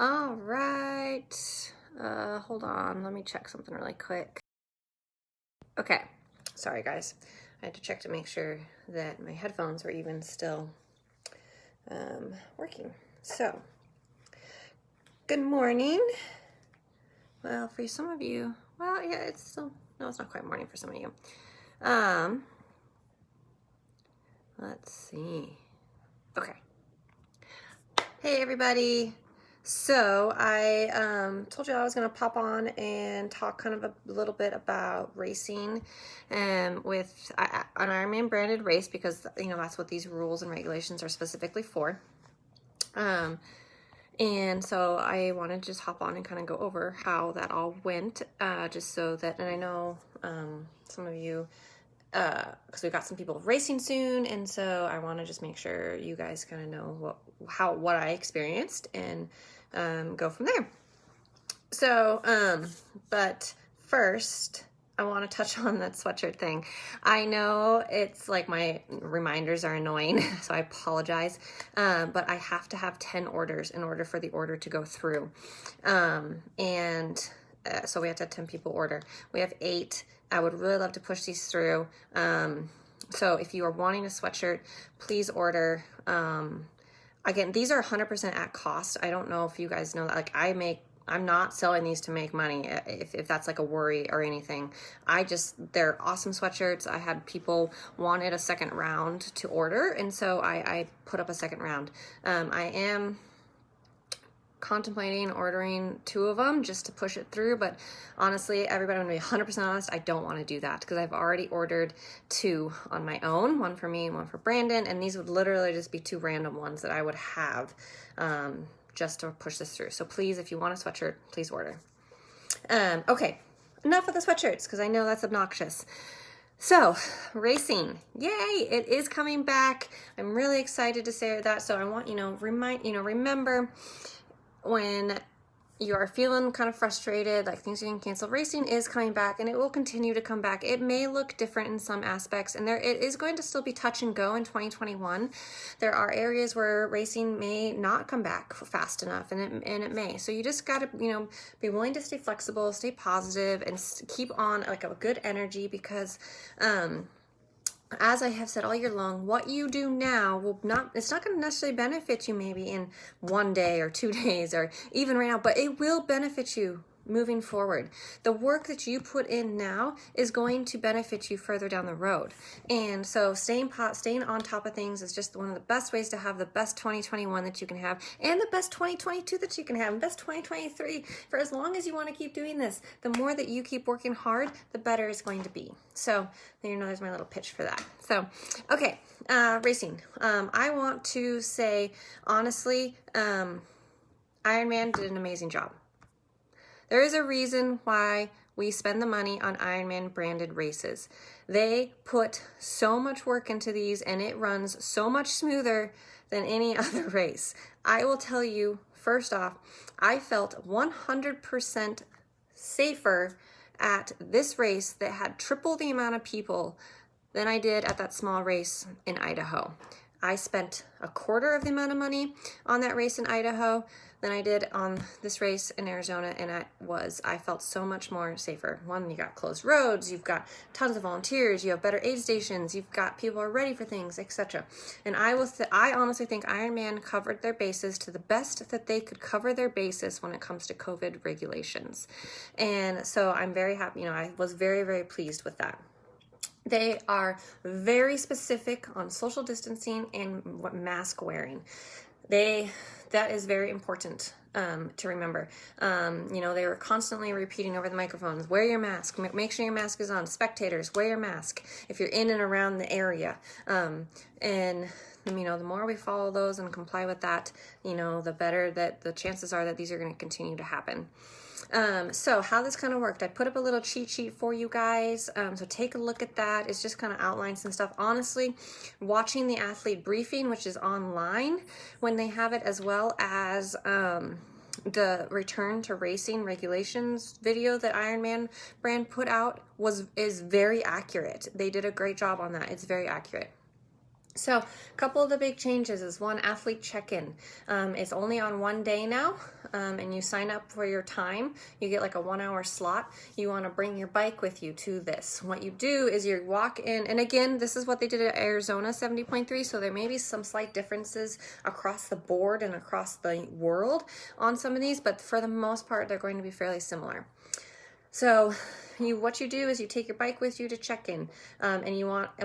All right. Hold on. Let me check something really quick. Okay. Sorry, guys. I had to check to make sure that my headphones were even still working. So, good morning. Well, for some of you, well, yeah, it's still, no, it's not quite morning for some of you. Let's see. Okay. Hey, everybody. So I told you I was going to pop on and talk kind of a little bit about racing with an Ironman branded race, because that's what these rules and regulations are specifically for. And so I wanted to just hop on and kind of go over how that all went, just so that, and I know some of you, because we've got some people racing soon, and so I want to just make sure you guys kind of know what I experienced and go from there. So, but first, I want to touch on that sweatshirt thing. I know it's like my reminders are annoying, so I apologize, but I have to have 10 orders in order for the order to go through. So we have to have 10 people order. We have 8. I would really love to push these through. So if you are wanting a sweatshirt, please order. Again, these are 100% at cost. I don't know if you guys know that. Like, I'm not selling these to make money, if that's like a worry or anything. They're awesome sweatshirts. I had people wanted a second round to order, and so I put up a second round. I am contemplating ordering 2 of them just to push it through, but honestly, everybody, I'm gonna be 100% honest, I don't want to do that, because I've already ordered 2 on my own, one for me and one for Brandon, and these would literally just be 2 random ones that I would have just to push this through. So please, if you want a sweatshirt, please order. Okay, enough of the sweatshirts, because I know that's obnoxious. So, racing, yay, it is coming back. I'm really excited to say that. So I want remember, when you are feeling kind of frustrated, like things are getting canceled, racing is coming back, and it will continue to come back. It may look different in some aspects, and it is going to still be touch and go in 2021. There are areas where racing may not come back fast enough, and it may. So you just got to, be willing to stay flexible, stay positive, and keep on like a good energy, because as I have said all year long, what you do now it's not going to necessarily benefit you maybe in 1 day or 2 days or even right now, but it will benefit you moving forward. The work that you put in now is going to benefit you further down the road. And so staying on top of things is just one of the best ways to have the best 2021 that you can have, and the best 2022 that you can have, and best 2023. For as long as you want to keep doing this, the more that you keep working hard, the better it's going to be. So there's my little pitch for that. So, okay, racing. I want to say, honestly, Ironman did an amazing job. There is a reason why we spend the money on Ironman branded races. They put so much work into these, and it runs so much smoother than any other race. I will tell you, first off, I felt 100% safer at this race that had triple the amount of people than I did at that small race in Idaho. I spent a quarter of the amount of money on that race in Idaho than I did on this race in Arizona, and I felt so much more safer. One, you got closed roads, you've got tons of volunteers, you have better aid stations, you've got people who are ready for things, etc. And I honestly think Ironman covered their bases to the best that they could cover their bases when it comes to COVID regulations. And so I'm very happy, I was very, very pleased with that. They are very specific on social distancing and mask wearing. That is very important to remember. They were constantly repeating over the microphones, wear your mask, make sure your mask is on. Spectators, wear your mask if you're in and around the area. And the more we follow those and comply with that, the better that the chances are that these are going to continue to happen. So how this kind of worked, I put up a little cheat sheet for you guys. So take a look at that. It's just kind of outlines some stuff. Honestly, watching the athlete briefing, which is online when they have it, as well as the return to racing regulations video that Ironman brand put out is very accurate. They did a great job on that. It's very accurate. So a couple of the big changes is one, athlete check-in. It's only on one day now, and you sign up for your time. You get like a 1 hour slot. You want to bring your bike with you to this. What you do is you walk in, and again, this is what they did at Arizona 70.3, so there may be some slight differences across the board and across the world on some of these, but for the most part, they're going to be fairly similar. So what you do is you take your bike with you to check in, and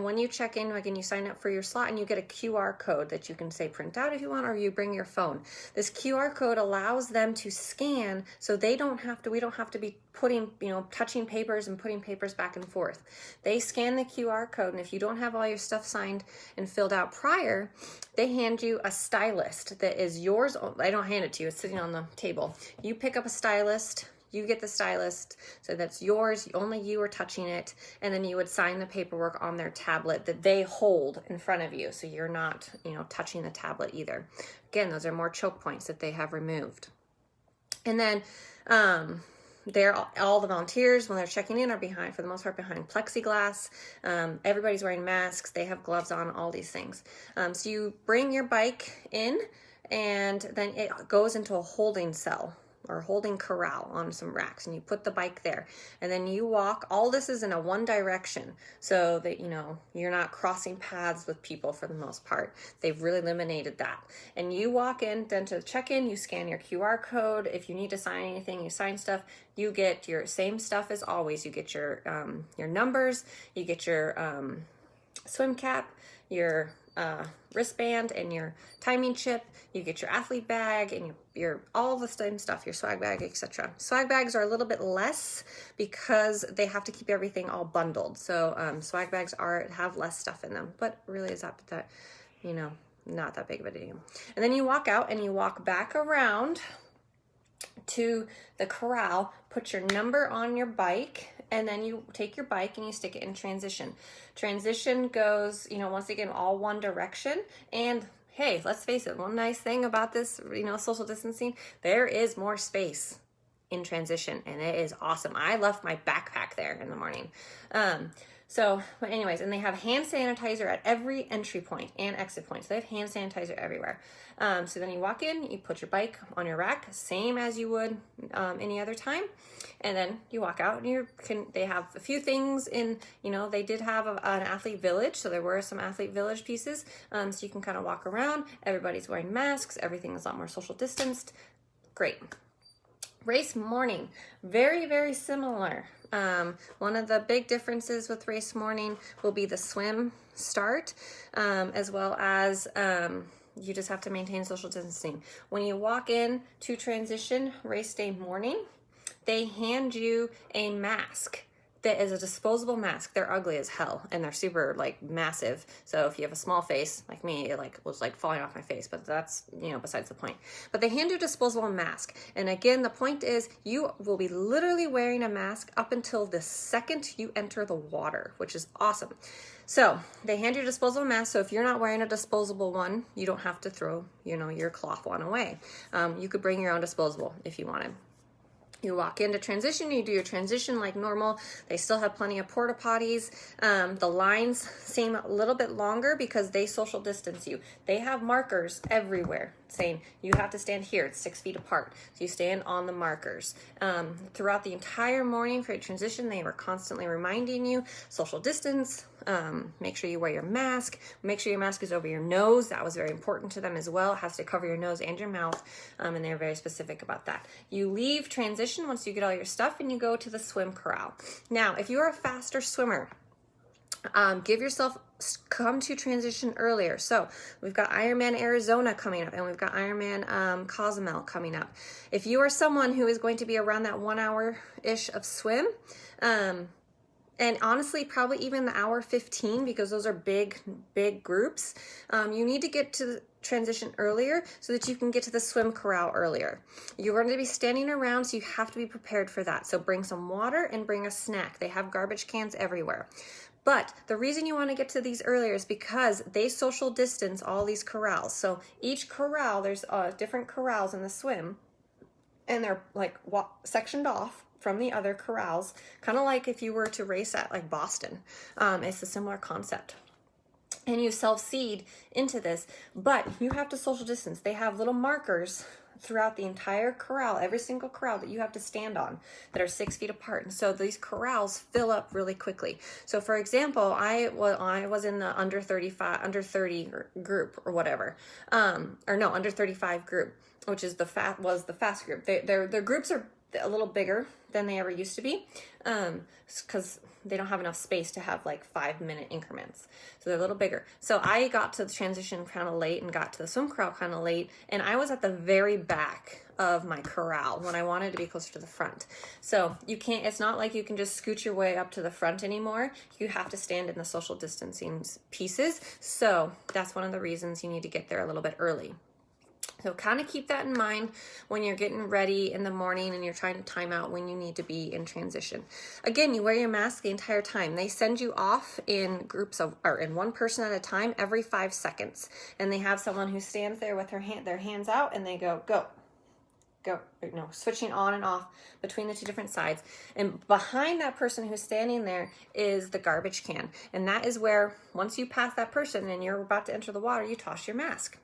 when you check in, again, you sign up for your slot and you get a QR code that you can say print out if you want, or you bring your phone. This QR code allows them to scan, so we don't have to be putting, touching papers and putting papers back and forth. They scan the QR code, and if you don't have all your stuff signed and filled out prior, they hand you a stylist that is yours. I don't hand it to you, it's sitting on the table. You pick up a stylist. You get the stylist, so that's yours, only you are touching it, and then you would sign the paperwork on their tablet that they hold in front of you, so you're not, touching the tablet either. Again, those are more choke points that they have removed. And then all the volunteers, when they're checking in, are behind, for the most part, behind plexiglass. Everybody's wearing masks, they have gloves on, all these things. So you bring your bike in, and then it goes into a holding cell, or holding corral on some racks, and you put the bike there, and then you walk. All this is in a one direction, so that you're not crossing paths with people for the most part. They've really eliminated that. And you walk in, then to check in, you scan your QR code. If you need to sign anything, you sign stuff. You get your same stuff as always. You get your numbers, you get your swim cap, your wristband, and your timing chip. You get your athlete bag and your all the same stuff, your swag bag, etc. Swag bags are a little bit less because they have to keep everything all bundled. So swag bags have less stuff in them, but really is that not that big of a deal. And then you walk out and you walk back around to the corral, put your number on your bike, and then you take your bike and you stick it in transition. Transition goes, once again, all one direction. And hey, let's face it, one nice thing about this, social distancing, there is more space in transition, and it is awesome. I left my backpack there in the morning. But anyways, and they have hand sanitizer at every entry point and exit point. So they have hand sanitizer everywhere. So then you walk in, you put your bike on your rack, same as you would any other time. And then you walk out, and they have a few things in, they did have an athlete village. So there were some athlete village pieces. So you can kind of walk around. Everybody's wearing masks. Everything is a lot more social distanced. Great. Race morning, very, very similar. One of the big differences with race morning will be the swim start, as well as you just have to maintain social distancing. When you walk in to transition race day morning, they hand you a mask that is a disposable mask. They're ugly as hell, and they're super massive. So if you have a small face like me, it was falling off my face, but that's, besides the point. But they hand you a disposable mask. And again, the point is you will be literally wearing a mask up until the second you enter the water, which is awesome. So they hand you a disposable mask. So if you're not wearing a disposable one, you don't have to throw, your cloth one away. You could bring your own disposable if you wanted. You walk into transition, you do your transition like normal. They still have plenty of porta potties. The lines seem a little bit longer because they social distance you. They have markers everywhere saying you have to stand here. It's 6 feet apart. So you stand on the markers. Throughout the entire morning for your transition, they were constantly reminding you, social distance, make sure you wear your mask, make sure your mask is over your nose. That was very important to them as well. It has to cover your nose and your mouth, and they're very specific about that. You leave transition once you get all your stuff, and you go to the swim corral. Now, if you're a faster swimmer, come to transition earlier. So we've got Ironman Arizona coming up, and we've got Ironman Cozumel coming up. If you are someone who is going to be around that 1 hour-ish of swim, and honestly, probably even the hour 15, because those are big groups, you need to get to the transition earlier so that you can get to the swim corral earlier. You're going to be standing around, so you have to be prepared for that. So bring some water and bring a snack. They have garbage cans everywhere. But the reason you want to get to these earlier is because they social distance all these corrals. So each corral, there's different corrals in the swim, and they're sectioned off from the other corrals, kind of like if you were to race at Boston. It's a similar concept. and you self-seed into this, but you have to social distance. They have little markers throughout the entire corral, every single corral that you have to stand on, that are 6 feet apart. And so these corrals fill up really quickly. So for example, I was in the under 30 group or whatever, or no, under 35 group, which is the fast group. Their groups are a little bigger than they ever used to be, because they don't have enough space to have like 5-minute increments. So they're a little bigger. So I got to the transition kind of late and got to the swim corral kind of late. And I was at the very back of my corral when I wanted to be closer to the front. So it's not like you can just scoot your way up to the front anymore. You have to stand in the social distancing pieces. So that's one of the reasons you need to get there a little bit early. So kind of keep that in mind when you're getting ready in the morning and you're trying to time out when you need to be in transition. Again, you wear your mask the entire time. They send you off in groups or in one person at a time every 5 seconds. And they have someone who stands there with their hands out, and they go, switching on and off between the 2 different sides. And behind that person who's standing there is the garbage can. And that is where, once you pass that person and you're about to enter the water, you toss your mask.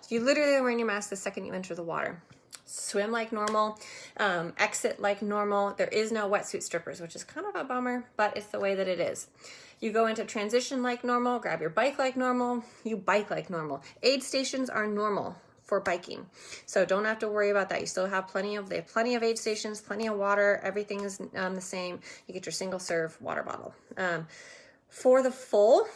You literally are wearing your mask the second you enter the water. Swim like normal, exit like normal. There is no wetsuit strippers, which is kind of a bummer, but it's the way that it is. You go into transition like normal, grab your bike like normal, you bike like normal. Aid stations are normal for biking, so don't have to worry about that. You still have plenty of aid stations, plenty of water, everything is the same. You get your single serve water bottle. For the full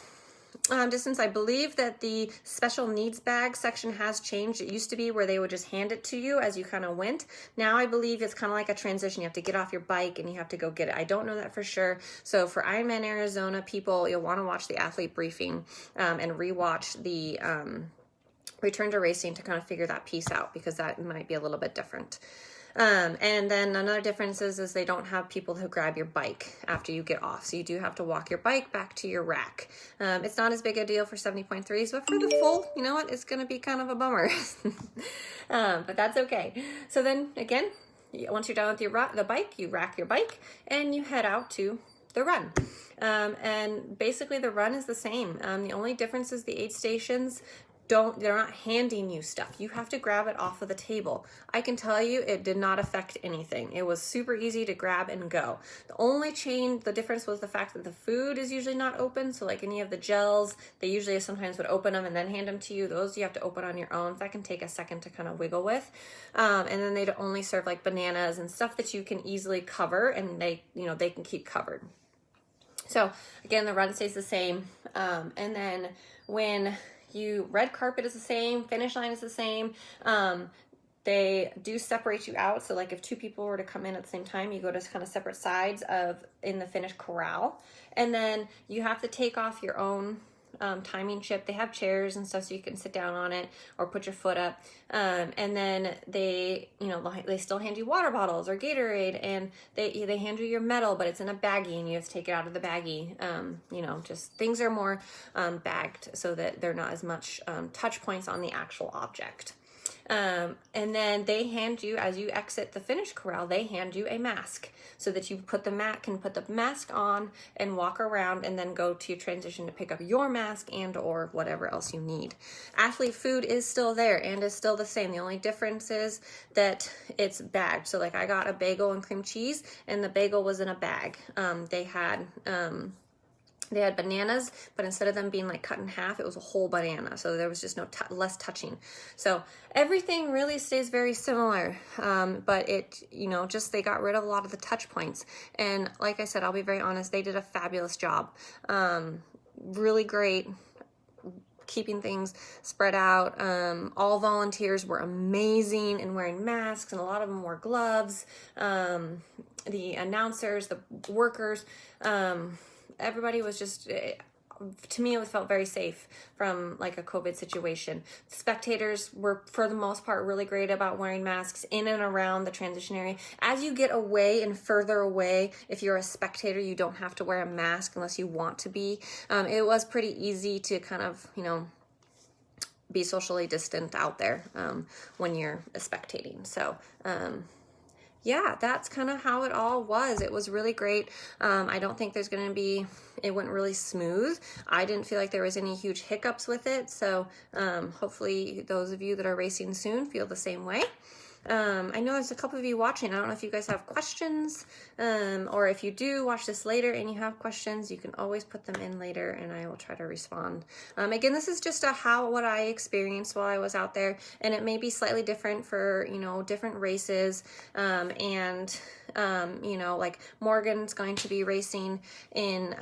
distance, I believe that the special needs bag section has changed. It used to be where they would just hand it to you as you kind of went. Now I believe it's kind of like a transition. You have to get off your bike and you have to go get it. I don't know that for sure. So for Ironman Arizona people, you'll want to watch the athlete briefing and rewatch the Return to Racing to kind of figure that piece out, because that might be a little bit different. And then another difference is they don't have people who grab your bike after you get off. So you do have to walk your bike back to your rack. It's not as big a deal for 70.3s, but for the full, you know what, it's going to be kind of a bummer. But that's okay. So then again, once you're done with the bike, you rack your bike and you head out to the run. And basically the run is the same. The only difference is the aid stations they're not handing you stuff. You have to grab it off of the table. I can tell you it did not affect anything. It was super easy to grab and go. The difference was the fact that the food is usually not open. So like any of the gels, they usually sometimes would open them and then hand them to you. Those you have to open on your own. That can take a second to kind of wiggle with. And then they'd only serve like bananas and stuff that you can easily cover, and they can keep covered. So again, the run stays the same. And then when red carpet is the same, finish line is the same. They do separate you out. So like if 2 people were to come in at the same time, you go to kind of separate sides in the finish corral. And then you have to take off your own timing chip. They have chairs and stuff so you can sit down on it or put your foot up. And then they still hand you water bottles or Gatorade, and they hand you your medal, but it's in a baggie and you have to take it out of the baggie. Just things are more bagged so that they're not as much touch points on the actual object. And then they hand you, as you exit the finish corral, they hand you a mask so that you can put the mask on and walk around and then go to your transition to pick up your mask and or whatever else you need. Athlete food is still there and is still the same. The only difference is that it's bagged. So like I got a bagel and cream cheese, and the bagel was in a bag. They had bananas, but instead of them being like cut in half, it was a whole banana. So there was just less touching. So everything really stays very similar. But they got rid of a lot of the touch points. And like I said, I'll be very honest, they did a fabulous job. Really great keeping things spread out. All volunteers were amazing in wearing masks, and a lot of them wore gloves. The announcers, the workers, everybody was just, to me, it felt very safe from like a COVID situation. Spectators were, for the most part, really great about wearing masks in and around the transition area. As you get away and further away, if you're a spectator, you don't have to wear a mask unless you want to be. It was pretty easy to kind of, be socially distant out there when you're spectating. So, yeah, that's kind of how it all was. It was really great. I don't think there's going to be, it went really smooth. I didn't feel like there was any huge hiccups with it. So hopefully those of you that are racing soon feel the same way. I know there's a couple of you watching. I don't know if you guys have questions, or if you do watch this later and you have questions, you can always put them in later and I will try to respond. Again, this is just what I experienced while I was out there, and it may be slightly different for, different races. Like Morgan's going to be racing in,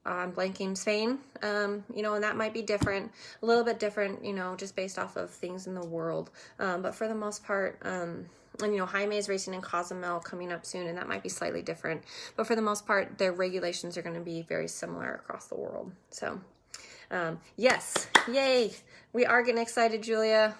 I'm blanking, Spain, and that might be different, a little bit different, just based off of things in the world. But for the most part, and Jaime is racing in Cozumel coming up soon, and that might be slightly different. But for the most part, their regulations are going to be very similar across the world. So, yes, yay! We are getting excited, Julia.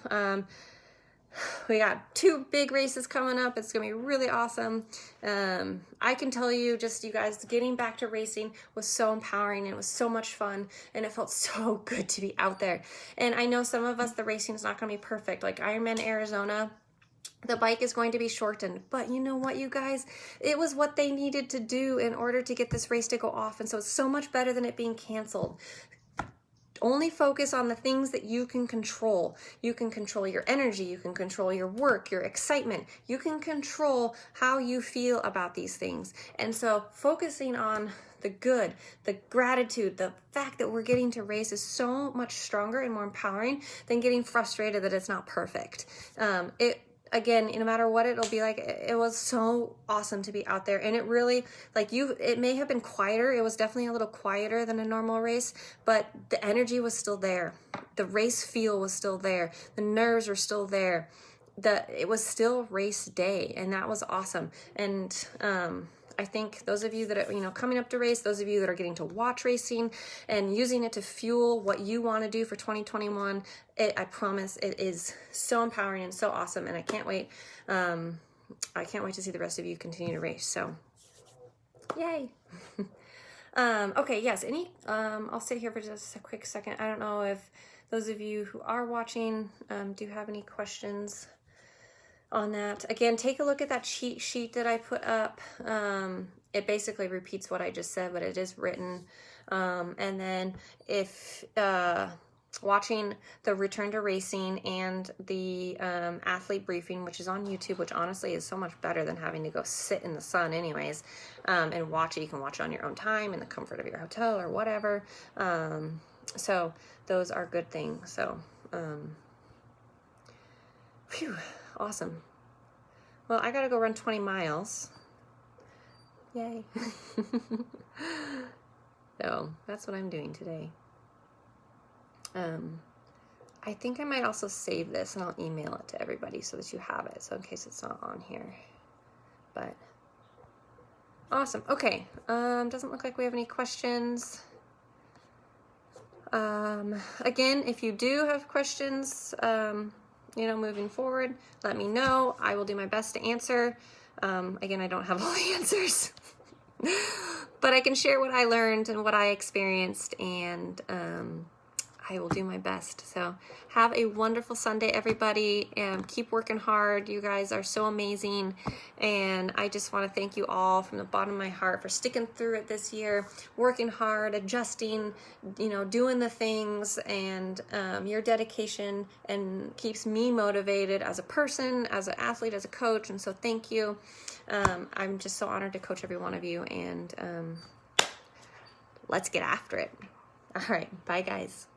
We got 2 big races coming up. It's going to be really awesome. I can tell you, just you guys, getting back to racing was so empowering, and it was so much fun, and it felt so good to be out there. And I know some of us, the racing is not going to be perfect. Like Ironman Arizona, the bike is going to be shortened, but you know what, you guys? It was what they needed to do in order to get this race to go off, and so it's so much better than it being canceled. Only focus on the things that you can control. You can control your energy. You can control your work, your excitement. You can control how you feel about these things. And so focusing on the good, the gratitude, the fact that we're getting to race is so much stronger and more empowering than getting frustrated that it's not perfect. Again, no matter what it'll be like, it was so awesome to be out there. And it really, it may have been quieter. It was definitely a little quieter than a normal race, but the energy was still there. The race feel was still there. The nerves were still there. It was still race day, and that was awesome. And I think those of you that are, coming up to race, those of you that are getting to watch racing and using it to fuel what you want to do for 2021, I promise it is so empowering and so awesome, and I can't wait. I can't wait to see the rest of you continue to race. So, yay! Okay, yes. I'll sit here for just a quick second. I don't know if those of you who are watching do have any questions on that. Again, take a look at that cheat sheet that I put up. It basically repeats what I just said, but it is written. And then if watching the Return to Racing and the athlete briefing, which is on YouTube, which honestly is so much better than having to go sit in the sun anyways, and watch it. You can watch it on your own time in the comfort of your hotel or whatever. So those are good things. So, phew. Awesome. Well, I gotta go run 20 miles. Yay. So that's what I'm doing today. I think I might also save this and I'll email it to everybody so that you have it. So in case it's not on here, but awesome. Okay. Doesn't look like we have any questions. Again, if you do have questions, moving forward, let me know. I will do my best to answer. Again, I don't have all the answers, but I can share what I learned and what I experienced, and I will do my best. So have a wonderful Sunday, everybody, and keep working hard. You guys are so amazing, and I just want to thank you all from the bottom of my heart for sticking through it this year, working hard, adjusting, doing the things, and your dedication and keeps me motivated as a person, as an athlete, as a coach, and so thank you. I'm just so honored to coach every one of you, and let's get after it. All right, bye guys.